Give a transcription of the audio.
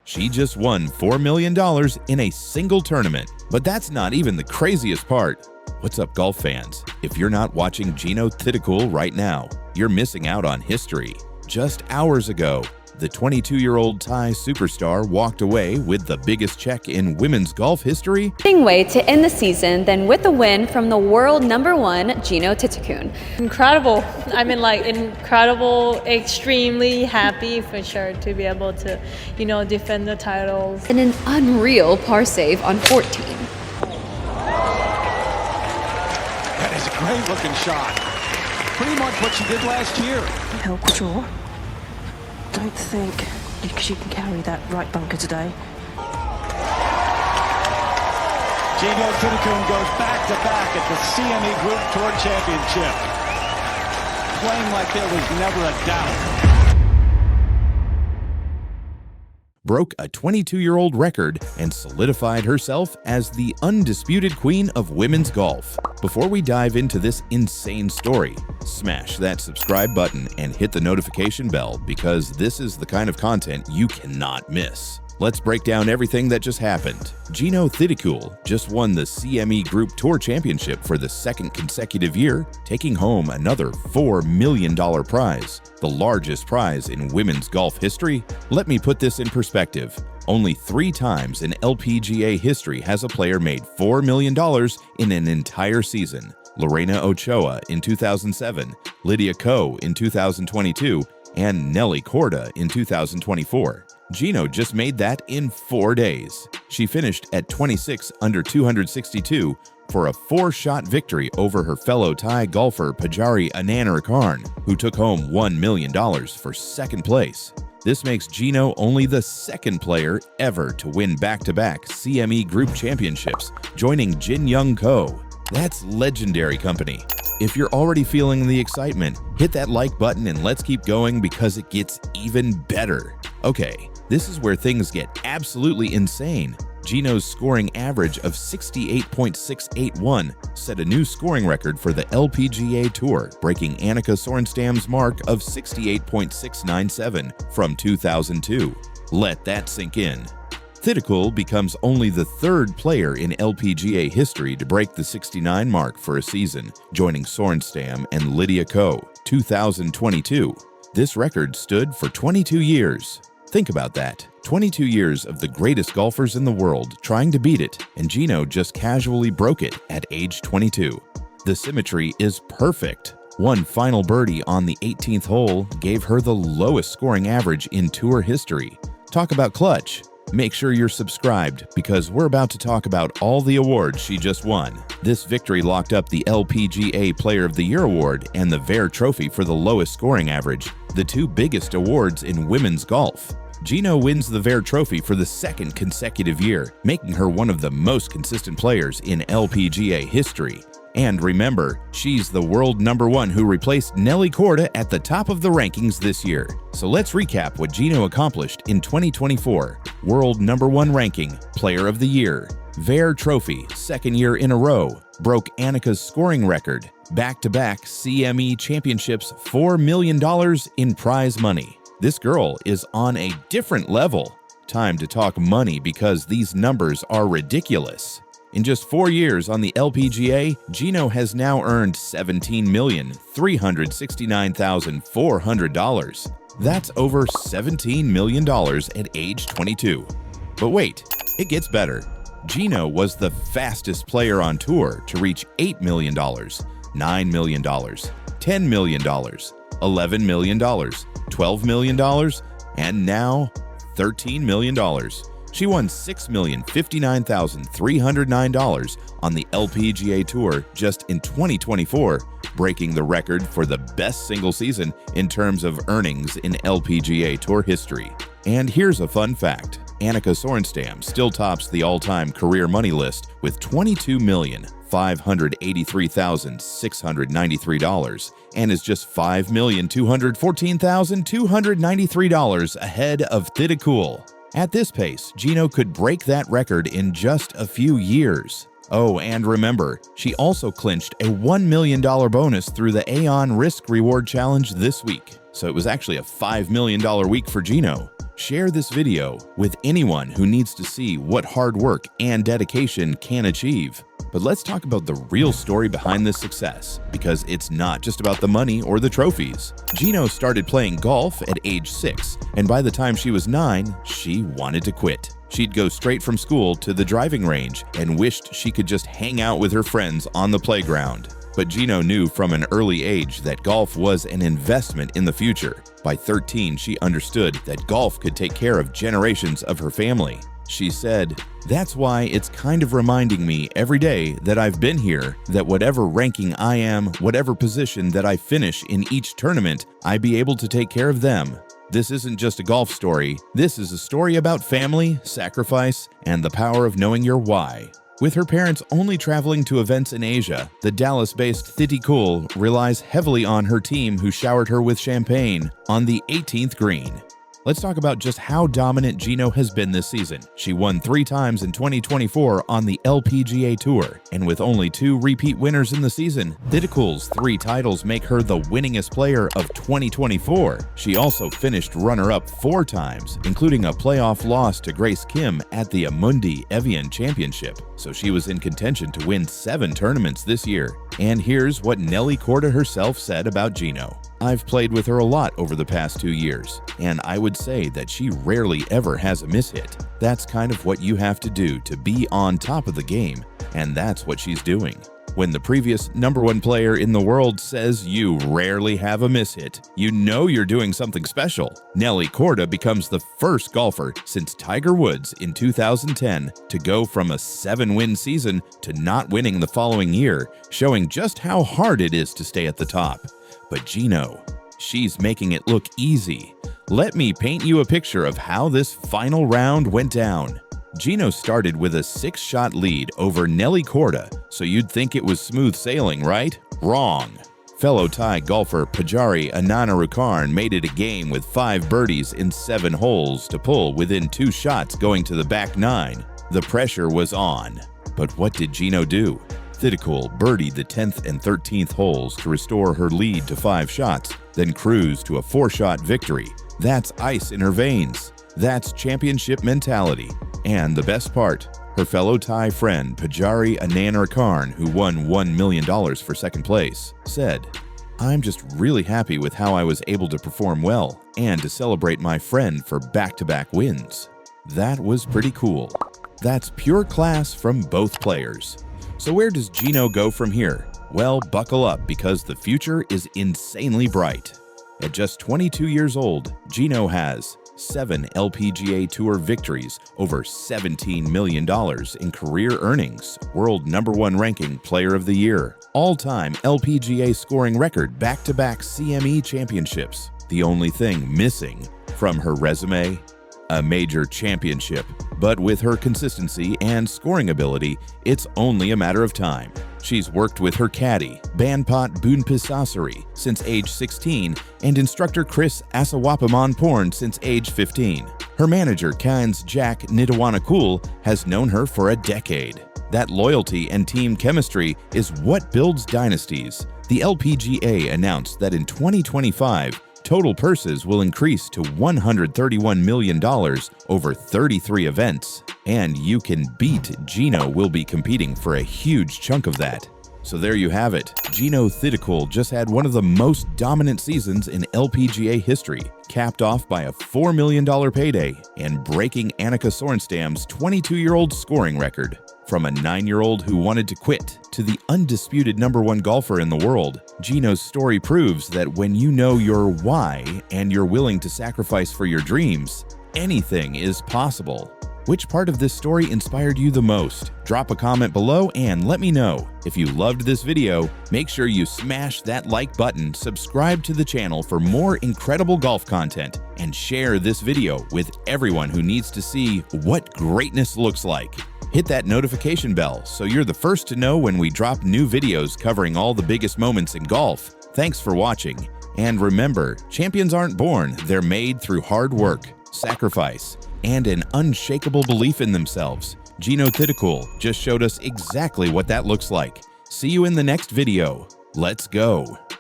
She just won $4 million in a single tournament. But that's not even the craziest part. What's up, golf fans? If you're not watching Jeeno Thitikul right now, you're missing out on history. Just hours ago, the 22-year-old Thai superstar walked away with the biggest check in women's golf history. Way to end the season than with a win from the world number one, Jeeno Thitikul. Incredible. I mean, incredible, extremely happy for sure to be able to, defend the titles. And an unreal par save on 14. That is a great looking shot. Pretty much what she did last year. Help draw. Don't think she can carry that right bunker today. Jeeno Thitikul goes back-to-back at the CME Group Tour Championship. Playing like there was never a doubt. Broke a 22-year-old record and solidified herself as the undisputed queen of women's golf. Before we dive into this insane story, smash that subscribe button and hit the notification bell because this is the kind of content you cannot miss. Let's break down everything that just happened. Jeeno Thitikul just won the CME Group Tour Championship for the second consecutive year, taking home another $4 million prize, the largest prize in women's golf history. Let me put this in perspective. Only 3 times in LPGA history has a player made $4 million in an entire season. Lorena Ochoa in 2007, Lydia Ko in 2022, and Nelly Korda in 2024. Jeeno just made that in 4 days. She finished at 26 under 262 for a 4-shot victory over her fellow Thai golfer Pajari Ananarakarn, who took home $1 million for second place. This makes Jeeno only the second player ever to win back-to-back CME Group Championships, joining Jin Young Ko. That's legendary company. If you're already feeling the excitement, hit that like button and let's keep going because it gets even better. Okay, this is where things get absolutely insane. Jeeno's scoring average of 68.681 set a new scoring record for the LPGA Tour, breaking Annika Sorenstam's mark of 68.697 from 2002. Let that sink in. Thitikul becomes only the 3rd player in LPGA history to break the 69 mark for a season, joining Sorenstam and Lydia Ko, 2022. This record stood for 22 years. Think about that. 22 years of the greatest golfers in the world trying to beat it, and Jeeno just casually broke it at age 22. The symmetry is perfect. One final birdie on the 18th hole gave her the lowest scoring average in tour history. Talk about clutch. Make sure you're subscribed because we're about to talk about all the awards she just won. This victory locked up the LPGA Player of the Year award and the Vare Trophy for the lowest scoring average, the 2 biggest awards in women's golf. Jeeno wins the Vare Trophy for the 2nd consecutive year, making her one of the most consistent players in LPGA history. And remember, she's the world number 1 who replaced Nelly Korda at the top of the rankings this year. So let's recap what Jeeno accomplished in 2024. World number 1 ranking, Player of the Year, Vare Trophy, 2nd year in a row, broke Annika's scoring record, back-to-back CME Championships, $4 million in prize money. This girl is on a different level. Time to talk money because these numbers are ridiculous. In just 4 years on the LPGA, Jeeno has now earned $17,369,400. That's over $17 million at age 22. But wait, it gets better. Jeeno was the fastest player on tour to reach $8 million, $9 million, $10 million, $11 million, $12 million, and now $13 million. She won $6,059,309 on the LPGA Tour just in 2024, breaking the record for the best single season in terms of earnings in LPGA Tour history. And here's a fun fact. Annika Sorenstam still tops the all-time career money list with $22,583,693 and is just $5,214,293 ahead of Thitikul. At this pace, Jeeno could break that record in just a few years. Oh, and remember, she also clinched a $1 million bonus through the Aon Risk Reward Challenge this week. So it was actually a $5 million week for Jeeno. Share this video with anyone who needs to see what hard work and dedication can achieve. But let's talk about the real story behind this success, because it's not just about the money or the trophies. Jeeno started playing golf at age 6, and by the time she was 9, she wanted to quit. She'd go straight from school to the driving range and wished she could just hang out with her friends on the playground. But Jeeno knew from an early age that golf was an investment in the future. By 13, she understood that golf could take care of generations of her family. She said, "That's why it's kind of reminding me every day that I've been here, that whatever ranking I am, whatever position that I finish in each tournament, I be able to take care of them." This isn't just a golf story. This is a story about family, sacrifice, and the power of knowing your why. With her parents only traveling to events in Asia, the Dallas-based Thitikul relies heavily on her team, who showered her with champagne on the 18th green. Let's talk about just how dominant Jeeno has been this season. She won 3 times in 2024 on the LPGA Tour, and with only 2 repeat winners in the season, Thitikul's 3 titles make her the winningest player of 2024. She also finished runner-up 4 times, including a playoff loss to Grace Kim at the Amundi Evian Championship, so she was in contention to win 7 tournaments this year. And here's what Nelly Korda herself said about Jeeno. "I've played with her a lot over the past 2 years, and I would say that she rarely ever has a mishit. That's kind of what you have to do to be on top of the game, and that's what she's doing." When the previous #1 player in the world says you rarely have a mishit, you know you're doing something special. Nelly Korda becomes the first golfer since Tiger Woods in 2010 to go from a 7-win season to not winning the following year, showing just how hard it is to stay at the top. But Jeeno, she's making it look easy. Let me paint you a picture of how this final round went down. Jeeno started with a 6-shot lead over Nelly Korda, so you'd think it was smooth sailing, right? Wrong. Fellow Thai golfer Pajari Ananarukarn made it a game with 5 birdies in 7 holes to pull within 2 shots going to the back 9. The pressure was on. But what did Jeeno do? Thitikul birdied the 10th and 13th holes to restore her lead to 5 shots, then cruised to a 4-shot victory. That's ice in her veins. That's championship mentality. And the best part, her fellow Thai friend Pajari Ananarukarn, who won $1 million for second place, said, "I'm just really happy with how I was able to perform well and to celebrate my friend for back-to-back wins." That was pretty cool. That's pure class from both players. So where does Jeeno go from here? Well, buckle up, because the future is insanely bright. At just 22 years old, Jeeno has 7 LPGA Tour victories, over $17 million in career earnings, world #1 ranking player of the year, all-time LPGA scoring record, back-to-back CME championships. The only thing missing from her resume? A major championship. But with her consistency and scoring ability, it's only a matter of time. She's worked with her caddy, Banpat Boonpisasari, since age 16, and instructor Chris Asawapaman-Porn since age 15. Her manager, Kain's Jack Nitawanakul, has known her for a decade. That loyalty and team chemistry is what builds dynasties. The LPGA announced that in 2025, total purses will increase to $131 million over 33 events. And you can beat Jeeno will be competing for a huge chunk of that. So there you have it. Jeeno Thitikul just had one of the most dominant seasons in LPGA history, capped off by a $4 million payday and breaking Annika Sorenstam's 22-year-old scoring record. From a 9-year-old who wanted to quit to the undisputed #1 golfer in the world, Jeeno's story proves that when you know your why and you're willing to sacrifice for your dreams, anything is possible. Which part of this story inspired you the most? Drop a comment below and let me know. If you loved this video, make sure you smash that like button, subscribe to the channel for more incredible golf content, and share this video with everyone who needs to see what greatness looks like. Hit that notification bell so you're the first to know when we drop new videos covering all the biggest moments in golf. Thanks for watching. And remember, champions aren't born, they're made through hard work, sacrifice, and an unshakable belief in themselves. Jeeno Thitikul just showed us exactly what that looks like. See you in the next video. Let's go.